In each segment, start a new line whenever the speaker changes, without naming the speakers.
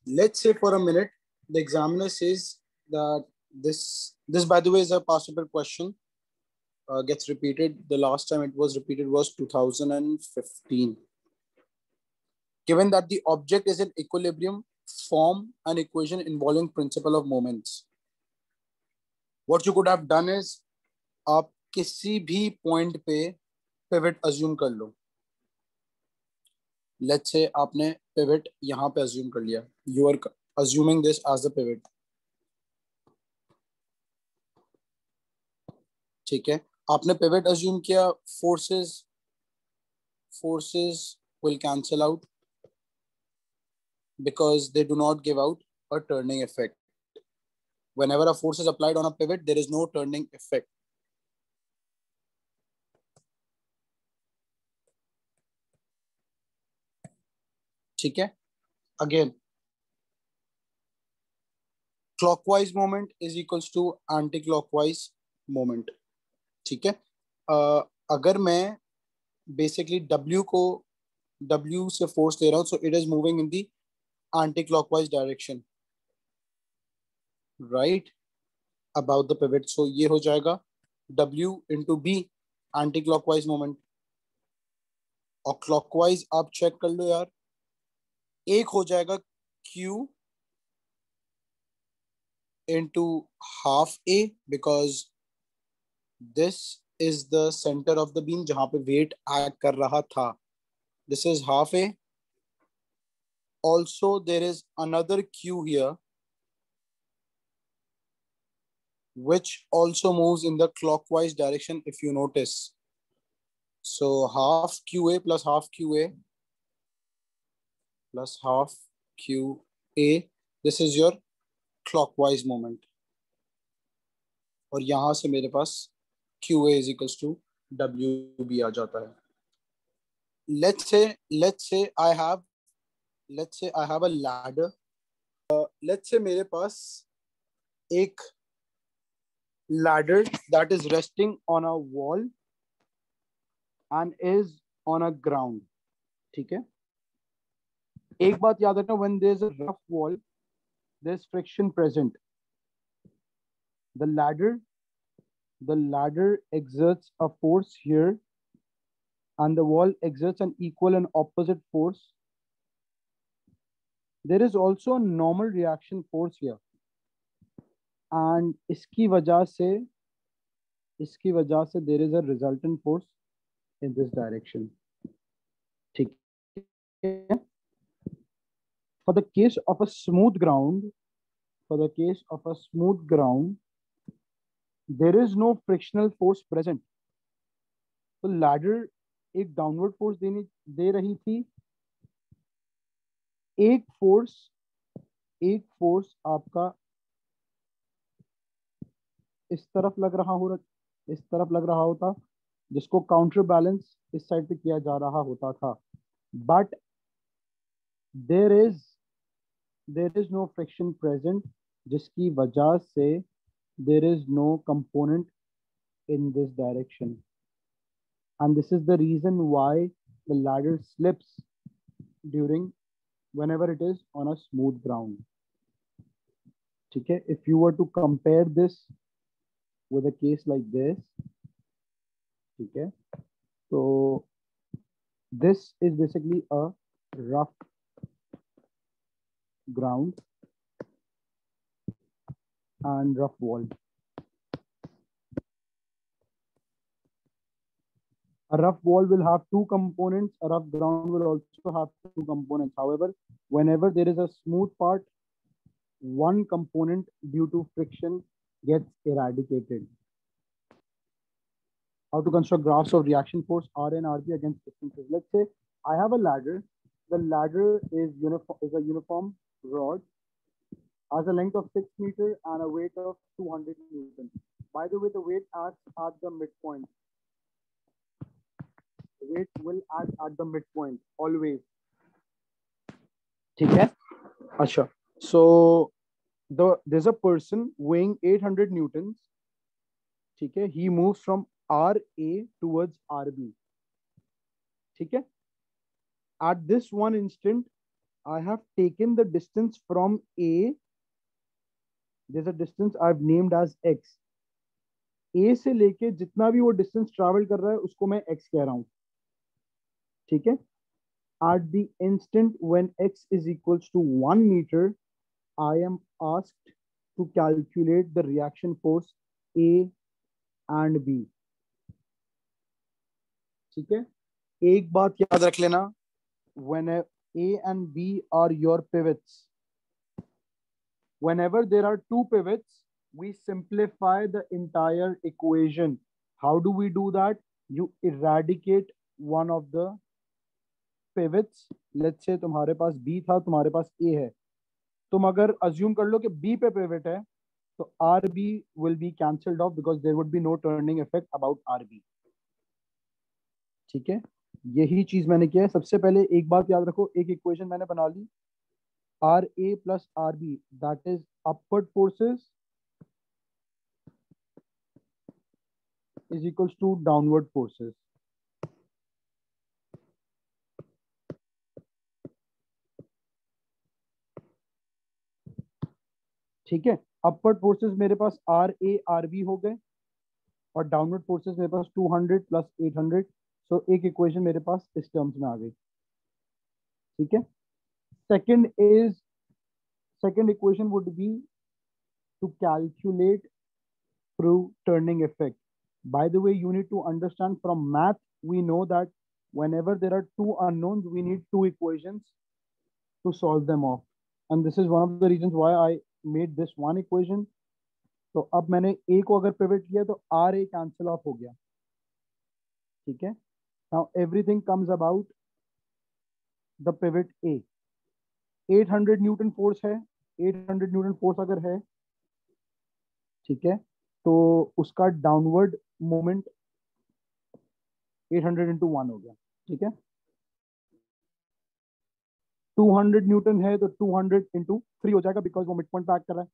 Let's say for a minute, the examiner says that this by the way is a past paper question, gets repeated. The last time it was repeated was 2015. Given that the object is in equilibrium, form an equation involving principle of moments. What you could have done is, आप किसी भी point पे pivot assume कर लो. Let's say आपने pivot यहां पे assume कर लिया. You are assuming this as the pivot. ठीक है, आपने पिवट अज्यूम किया. Forces will cancel out because they do not give out a turning effect. Whenever a force is applied on a pivot, there is no turning effect. ठीक है, again, clockwise moment is equals to anti-clockwise moment. ठीक है, अगर मैं basically W से force ले रहा हूं, so it is moving in the anti-clockwise direction, right, about the pivot. So ये हो जाएगा W into B, anti-clockwise moment. और clockwise आप चेक कर लो यार, एक हो जाएगा Q into half A, because this is the center of the beam जहां पे weight act कर रहा था. This is half A. Also there is another Q here which also moves in the clockwise direction, if you notice. So half QA plus half QA plus half QA, this is your clockwise moment. और यहां से मेरे पास QA is equals to WB आ जाता है. let's say I have a ladder. let's say मेरे पास एक ladder that is resting on a wall and is on a ground. ठीक है, एक बात याद रखना, when there is a rough wall there is friction present. The ladder exerts a force here and the wall exerts an equal and opposite force. There is also a normal reaction force here, and इसकी वजह से there is a resultant force in this direction. ठीक है, for the case of a smooth ground, there is no frictional force present. तो ladder एक downward force दे रही थी. एक फोर्स आपका इस तरफ लग रहा होता, जिसको काउंटर बैलेंस इस साइड पे किया जा रहा होता था. But there is no friction present, जिसकी वजह से there is no component in this direction, and this is the reason why the ladder slips whenever it is on a smooth ground. ठीक है, if you were to compare this with a case like this, ठीक है, so this is basically a rough ground and rough wall. A rough wall will have two components. A rough ground will also have two components. However, whenever there is a smooth part, one component due to friction gets eradicated. How to construct graphs of reaction force R and RB against distances. Let's say I have a ladder. The ladder is a uniform rod, has a length of 6 meters and a weight of 200 newtons. By the way, the weight acts at the midpoint. The weight will act at the midpoint always. ठीक है, अच्छा. So there's a person weighing 800 newtons. ठीक है, he moves from RA towards RB. ठीक है, at this one instant
I have taken the distance from A. There's a distance I've named as x. A से लेके जितना भी वो distance travel कर रहा है उसको मैं x कह रहा हूं. ठीक है. At the instant when x is equals to 1 meter, I am asked to calculate the reaction force A and B. ठीक है. एक बात याद रख लेना, when A and B are your pivots, whenever there are two pivots, we simplify the entire equation. How do we do that? You eradicate one of the pivots. Let's say तुम्हारे पास B था, तुम्हारे पास A है. तुम अगर assume कर लो कि B पे pivot है, तो RB will be cancelled off because there would be no turning effect about RB. ठीक है. यही चीज मैंने किया है. सबसे पहले एक बात याद रखो, एक इक्वेशन मैंने बना ली, RA plus RB, that is upward forces is equals to downward forces. ठीक है. अपवर्ड फोर्सेस मेरे पास RA RB हो गए और डाउनवर्ड फोर्सेस मेरे पास 200 प्लस 800. सो एक इक्वेशन मेरे पास इस टर्म्स में आ गई. ठीक है. second equation would be to calculate through turning effect. By the way, you need to understand from math, we know that whenever there are two unknowns, we need two equations to solve them off. And this is one of the reasons why I made this one equation. तो अब मैंने A को अगर pivot किया तो RA cancel of हो गया. ठीक है. Now everything comes about the pivot A. 800 Newton force है. 800 न्यूटन फोर्स अगर है, ठीक है, तो उसका डाउनवर्ड मोमेंट 800 इंटू 1 हो गया. ठीक है. 200 न्यूटन है तो 200 इंटू 3 हो जाएगा बिकॉज वो मिड पॉइंट पे एक्ट कर रहा है.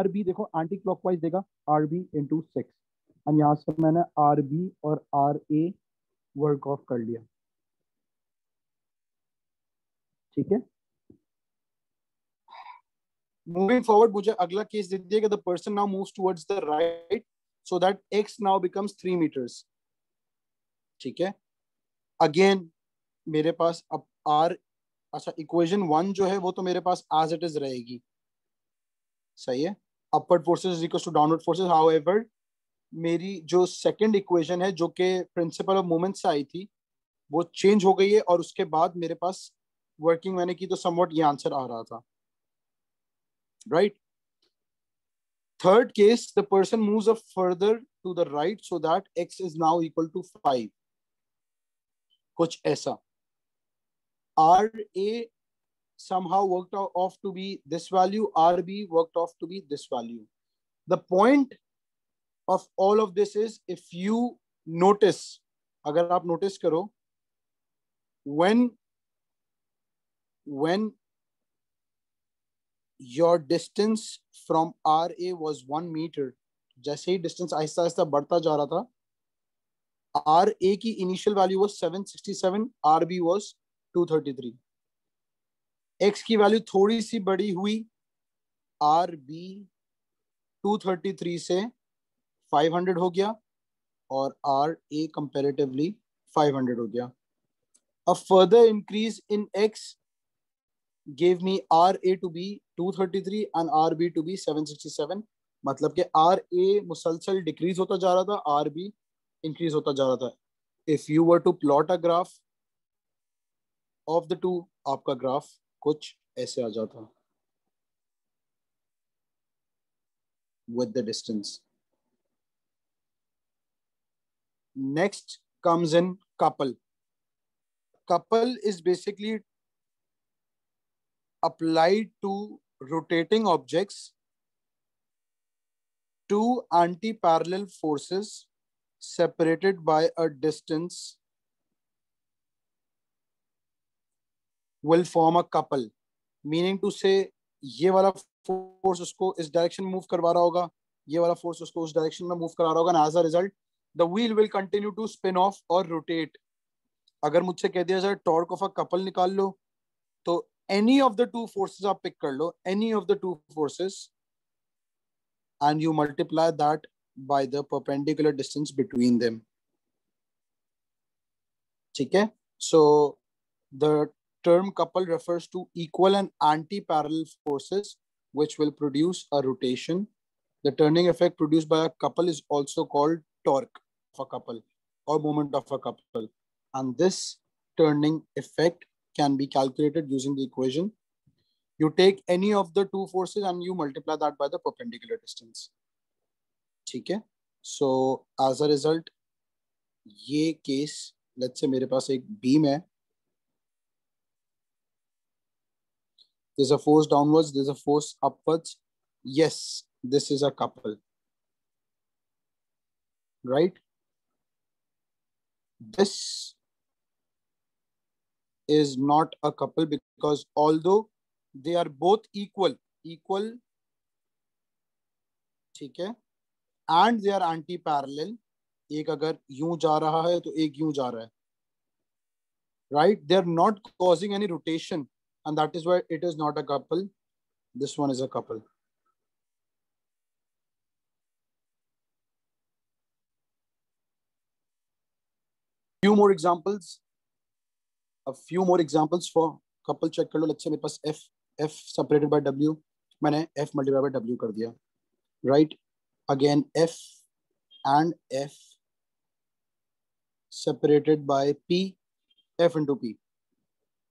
RB देखो एंटी क्लॉकवाइज देगा, RB इंटू 6. और यहां से मैंने RB और RA वर्क ऑफ कर लिया. ठीक है.
Moving forward, मुझे अगला केस दे दिया कि the person now moves towards the right so that x now becomes 3 meters. ठीक है. Again मेरे पास अब r, अच्छा इक्वेशन 1 जो है वो तो मेरे पास as it is रहेगी. सही है. upward forces is equals to downward forces. However, मेरी जो सेकंड इक्वेशन है जो कि प्रिंसिपल ऑफ मोमेंट से आई थी वो चेंज हो गई है और उसके बाद मेरे पास वर्किंग मैंने की तो समवट ये आंसर आ रहा था. Right. Third case, the person moves up further to the right so that x is now equal to 5. कुछ ऐसा. RA somehow worked off to be this value, RB worked off to be this value. The point of all of this is, if you notice, अगर आप notice करो, when your distance from RA was 1 meter, जैसे ही distance Aahista Aahista बढ़ता जा रहा था, RA की initial value was 767, RB was 233. X की वैल्यू थोड़ी सी बड़ी हुई, RB 233 से 500 हो गया और RA comparatively 500 हो गया. A further increase in X gave me RA to be 233 and RB to be 767. मतलब कि RA मुसलसल डिक्रीज होता जा रहा था, RB इंक्रीज होता जा रहा था. If you were to plot a graph of the two, आपका ग्राफ कुछ ऐसे आ जाता with the distance. Next comes in couple. Couple is basically applied to rotating objects. Two anti-parallel forces separated by a distance will form a couple. Meaning to say, ये वाला force उसको इस direction में move करवा रहा होगा, ये वाला फोर्स उसको उस डायरेक्शन में मूव करा रहा होगा, and as a result the wheel will continue to spin off or rotate. अगर मुझसे कह दिया जाए टॉर्क ऑफ अ कपल निकाल लो, तो any of the two forces आप pick कर लो, any of the two forces, and you multiply that by the perpendicular distance between them. ठीक है? So the term couple refers to equal and anti-parallel forces which will produce a rotation. The turning effect produced by a couple is also called torque of a couple or moment of a couple. And this turning effect can be calculated using the equation. You take any of the two forces and you multiply that by the perpendicular distance. ठीक है? So as a result, ये case, let's say मेरे पास एक beam है. There's a force downwards, there's a force upwards. Yes, this is a couple. Right? This is not a couple because although they are both equal, ठीक है, and they are anti-parallel. एक अगर यूं जा रहा है तो एक यूं जा रहा है. Right? They are not causing any rotation, and that is why it is not a couple. This one is a couple. Few more examples. A few more examples for couple. Check कर लो. Let's say मेरे पास f separated by w. मैंने f multiplied by w कर दिया. Right? Again f and f separated by p, f into p.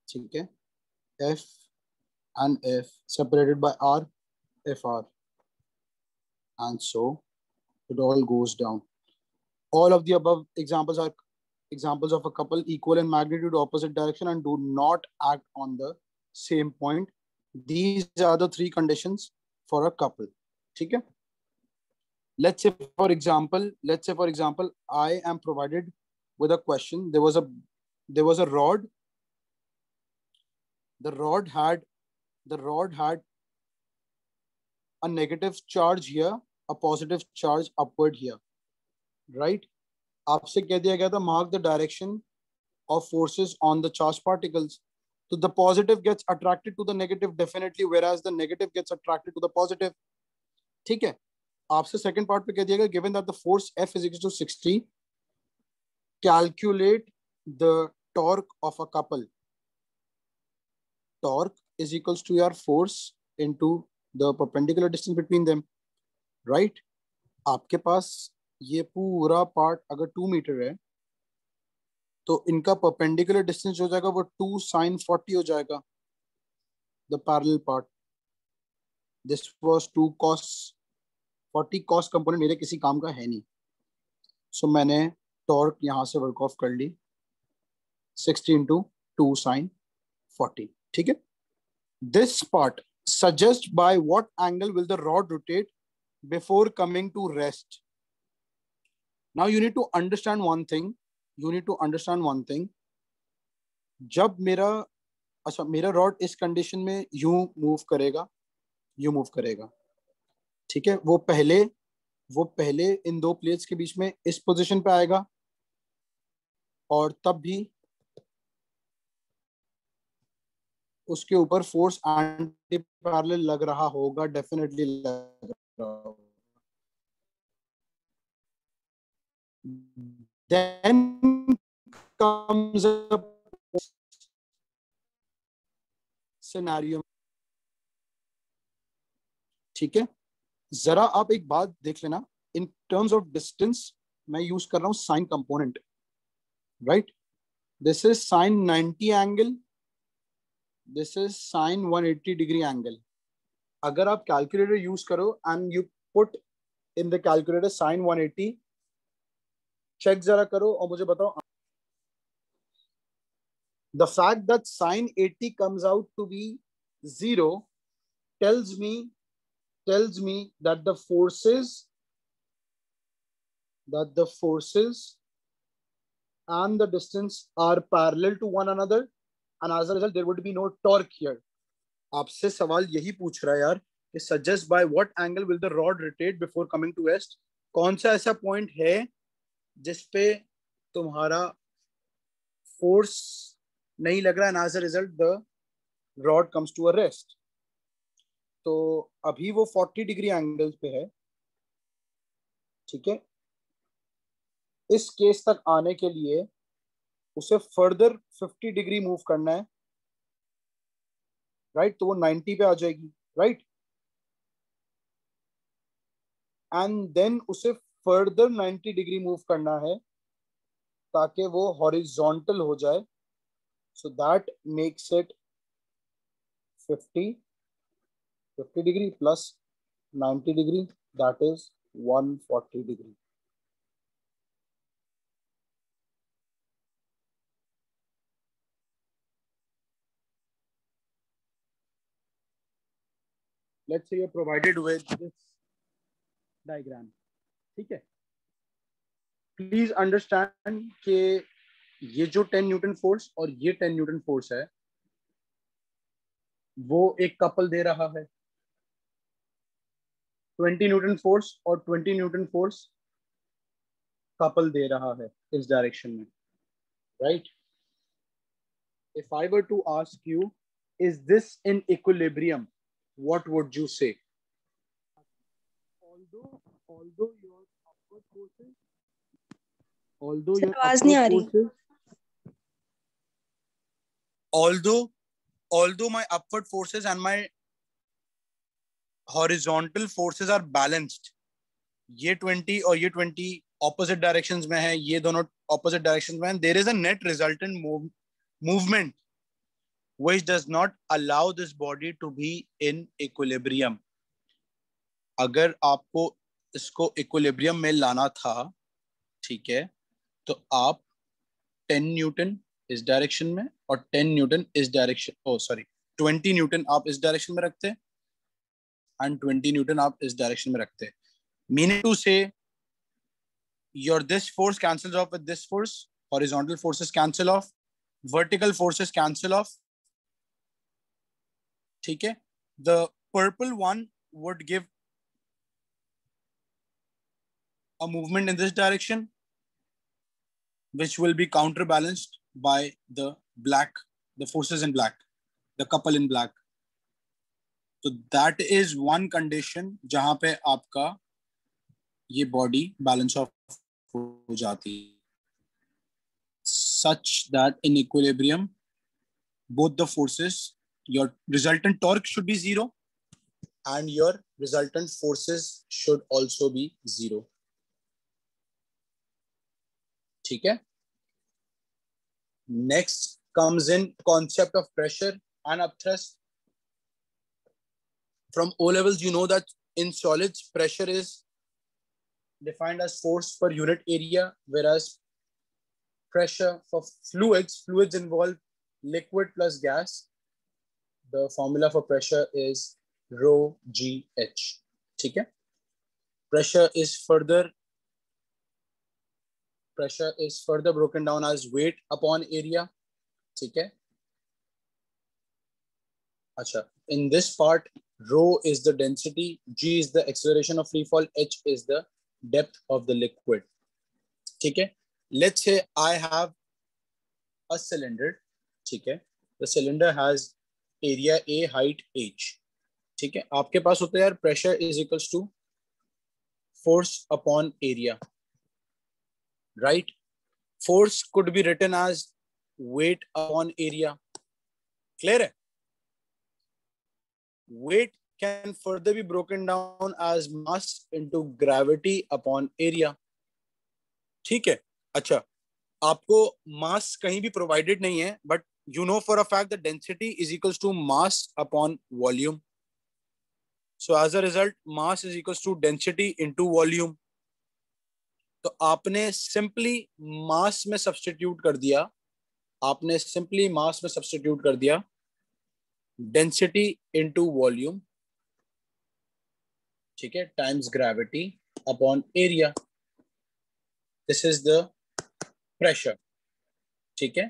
ठीक है? f and f separated by r, fr, and so it all goes down. All of the above examples are examples of a couple equal in magnitude, opposite direction, and do not act on the same point. These are the three conditions for a couple. ठीक है? Let's say for example, I am provided with a question. There was a rod. The rod had a negative charge here, a positive charge upward here. Right? आपसे कह दिया गया था mark the direction of forces on the charged particles. So the positive gets attracted to the negative definitely, whereas the negative gets attracted to the positive. ठीक है? आपसे second part पे कह दिया गया, given that the force F is equal to 60, calculate the torque of a couple. Torque is equals to your force into the perpendicular distance between them. Right? आपके पास ये पूरा पार्ट अगर 2 मीटर है तो इनका परपेंडिकुलर डिस्टेंस हो जाएगा वो 2 sin 40 हो जाएगा. The parallel part. This was 2 cos 40. cos component मेरे किसी काम का है नहीं. सो मैंने टॉर्क यहां से वर्क ऑफ कर ली 60 into 2 sin 40. ठीक है? This part suggest by what angle will the rod rotate before coming to rest. Now you need to understand one thing. जब मेरा रॉड इस कंडीशन में यूं मूव करेगा. ठीक है? वो पहले इन दो प्लेट्स के बीच में इस पोजीशन पे आएगा और तब भी उसके ऊपर फोर्स एंटी पैरेलल लग रहा होगा. डेफिनेटली लग रहा होगा. Then comes a scenario. ठीक है? जरा आप एक बात देख लेना. इन टर्म्स ऑफ डिस्टेंस मैं यूज कर रहा हूं sine component. Right? This is sine 90 angle, this is sine 180 degree angle. अगर आप कैलकुलेटर यूज करो and you put in the calculator sine 180, check जरा करो और मुझे बताओ. The fact that sine 80 comes out to be 0 tells me that the forces and the distance are parallel to one another, and as a result there would be no torque here. आपसे सवाल यही पूछ रहा है यार कि suggest by what angle will the rod rotate before coming to rest. कौन सा ऐसा पॉइंट है जिसपे तुम्हारा फोर्स नहीं लग रहा है, and as a result the rod comes to a rest. तो अभी वो 40 डिग्री एंगल पे है, ठीक है। इस केस तक आने के लिए उसे फर्दर 50 डिग्री मूव करना है, राइट। तो वो 90 पे आ जाएगी, राइट। एंड देन उसे फर्दर 90 डिग्री मूव करना है ताकि वो हॉरिजॉन्टल हो जाए, so that makes it 50 degree plus 90 degree, that is 140 degree. Let's say you're provided with this diagram, ठीक है। प्लीज अंडरस्टैंड कि ये जो 10 न्यूटन फोर्स और ये 10 न्यूटन फोर्स है वो एक कपल दे रहा है। 20 न्यूटन फोर्स और 20 न्यूटन फोर्स कपल दे रहा है इस डायरेक्शन में, right. If I were to ask you, is this in equilibrium, what would you say? Although your upward forces,
आवाज नहीं आ रही।
although my upward forces and my horizontal forces are balanced, ये 20 और ये 20 opposite directions में है, ये दोनों opposite directions में है, there is a net resultant movement which does not allow this body to be in equilibrium. अगर आपको इसको इक्विलिब्रियम में लाना था, ठीक है, तो आप 10 न्यूटन इस डायरेक्शन में और 10 न्यूटन इस डायरेक्शन, 20 न्यूटन आप इस डायरेक्शन में रखते एंड 20 न्यूटन आप इस डायरेक्शन में रखते। मीनिंग टू से your this force cancels off with this force, horizontal forces cancel off, vertical forces cancel off, ठीक है। The purple one would give a movement in this direction which will be counterbalanced by the black, the forces in black, the couple in black. So that is one condition जहां पे आपका ये body balance off हो जाती है, such that in equilibrium both the forces, your resultant torque should be zero and your resultant forces should also be zero, ठीक है। Next comes in concept of pressure and upthrust. From O levels, you know that in solids, pressure is defined as force per unit area, whereas pressure for fluids involve liquid plus gas. The formula for pressure is rho GH, ठीक है। Pressure is further broken down as weight upon area, ठीक है। अच्छा, in this part, rho is the density, G is the acceleration of free fall, H is the depth of the liquid, ठीक है। Let's say I have a cylinder, ठीक है। The cylinder has area A, height H, ठीक है। आपके पास होता है यार pressure is equals to force upon area, right? Force could be written as weight upon area, clear है? Weight can further be broken down as mass into gravity upon area, ठीक है। अच्छा, आपको मास कहीं भी प्रोवाइडेड नहीं है, but you know for a fact that density is equals to mass upon volume. So as a result, mass is equals to density into volume. तो आपने सिंपली मास में सब्स्टिट्यूट कर दिया, डेंसिटी इनटू वॉल्यूम, ठीक है, times gravity upon area. This is the pressure, ठीक है।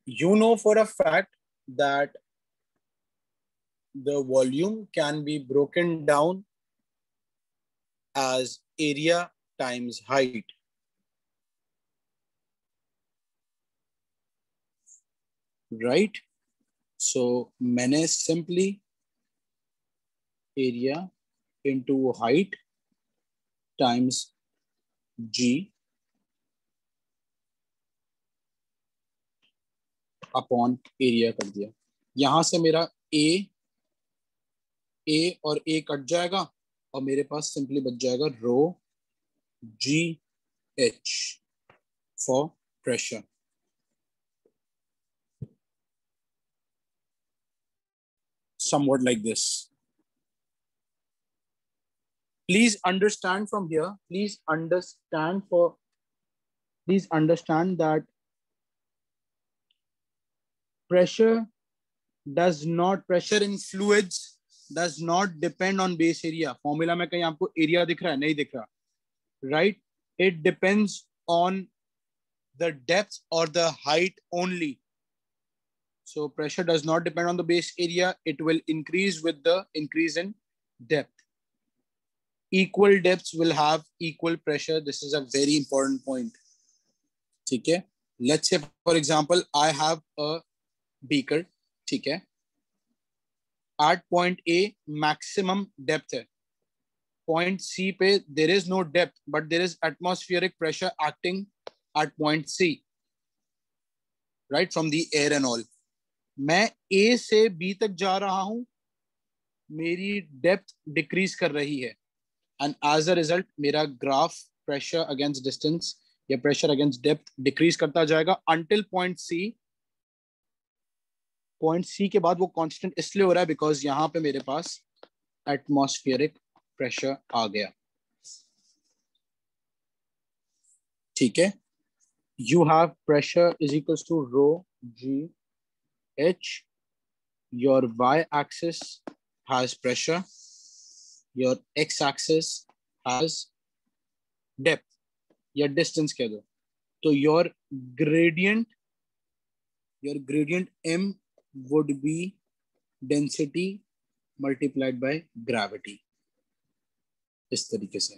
You know for a fact that the volume can be broken down as area times height, right? So मैंने simply area into height times g upon area कर दिया। यहां से मेरा ए और ए cut जाएगा और मेरे पास सिंपली बच जाएगा rho g h for pressure. Somewhat like this. Please understand from here. Please understand that pressure in fluids does not depend on base area. Formula में कहीं आपको area दिख रहा है? नहीं दिख रहा, right? It depends on the depth or the height only. So pressure does not depend on the base area. It will increase with the increase in depth. Equal depths will have equal pressure. This is a very important point. ठीक है? Let's say for example I have a beaker. ठीक है? At point A maximum depth है. Point C पे there is no depth but there is atmospheric pressure acting at point C, right, from the air and all. मैं A से B तक जा रहा हूं, मेरी डेप्थ डिक्रीज कर रही है एंड एज अ रिजल्ट मेरा ग्राफ प्रेशर अगेंस्ट डिस्टेंस या प्रेशर अगेंस्ट डेप्थ डिक्रीज करता जाएगा until point C. Point C के बाद वो कांस्टेंट इसलिए हो रहा है बिकॉज यहां पे मेरे पास एटमॉस्फेरिक प्रेशर आ गया। ठीक है, you have pressure is equals to rho g h, your y axis has pressure, your x axis has depth या डिस्टेंस कह दो, तो your gradient m would be density multiplied by gravity। इस तरीके से